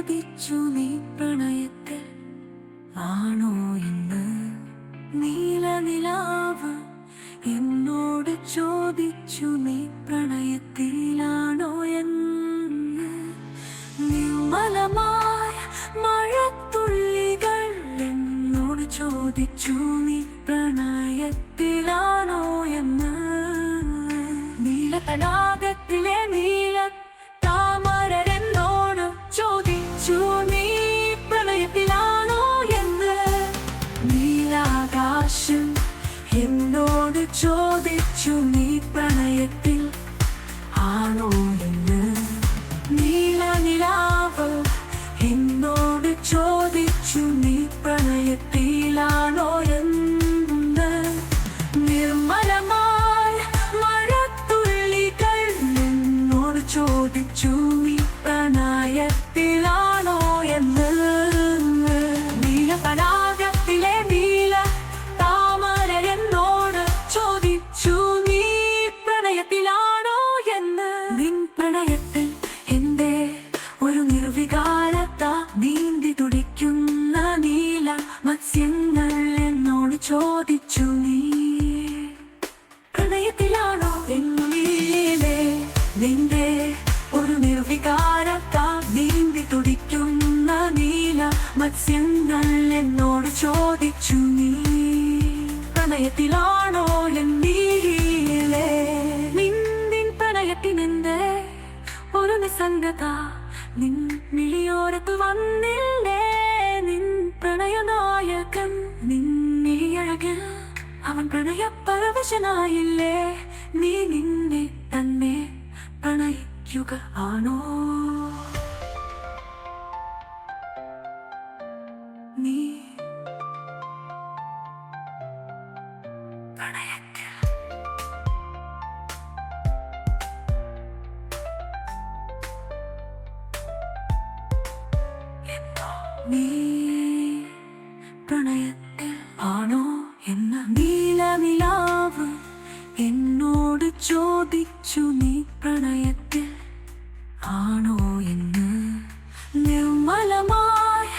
ചോദിച്ചു നീ പ്രണയത്തിൽ ആണോ എന്ന്. നീലനിലാവ് എന്നോട് ചോദിച്ചു നീ പ്രണയത്തിലാണോ എന്ന്. നിർമ്മലമായ മഴത്തുള്ളികൾ എന്നോട് ചോദിച്ചു നീ പ്രണയത്തിലാണോ എന്ന്. നീലതടാകത്തിലെ നീല താമരരെന്നോട് ചോദിച്ചു നീ പ്രണയത്തിലാണോ എന്ന്. നീലാകാശം എന്നോട് ചോദിച്ചു നീ പ്രണയത്തിൽ ആണോ എന്ന്. നീലനിലാവ് എന്നോട് ചോദിച്ചു നീ പ്രണയത്തിലാണോ എന്ന്. നിർമ്മലമായ മഴത്തുള്ളികൾ എന്നോട് ചോദിച്ചു നീ പ്രണയത്തിലാണോ എന്ന്. നീലപരാഗത്തിലെ നീല താമരയെന്നോട് ചോദിച്ചു നീ പ്രണയത്തിലാണോ എന്ന്. നിൻ പ്രണയത്തിൽ എന്റെ ഒരു നിർവികാരത നീന്തി തുടിക്കുന്ന നീല മത്സ്യങ്ങൾ എന്നോട് ചോദിച്ചു നീ പ്രണയത്തിലാണോ എന്നില്ലേ. നിന്റെ ഒരു നിർവികാരത നീന്തി തുടിക്കുന്ന നീല മത്സ്യങ്ങൾ എന്നോട് ചോദിച്ചു നീ പ്രണയത്തിലാണോ എന്നീലേ. നിൻ പ്രണയത്തിനെന്തേ ഒരു നിസ്സംഗത നിൻ മിഴിയോരത്ത് വന്നില്ലേ. നിൻ പ്രണയനായകൻ നിൻ മിഴിയഴകിൽ അവൻ പ്രണയപരവശനായില്ലേ. നീ നിന്നെ തന്നെ പ്രണയിക്കുക ആണോ. നീ പ്രണയത്തിൽ നീ പ്രണയത്തിൽ ആണോ എന്ന. നീലനിലാവ് എന്നോട് ചോദിച്ചു നീ പ്രണയത്തിൽ ആണോ എന്ന്. നിർമ്മലമായ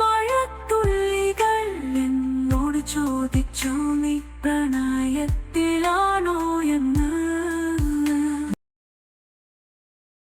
മഴത്തുള്ളികൾ എന്നോട് ചോദിച്ചു നീ പ്രണയത്തിലാണോ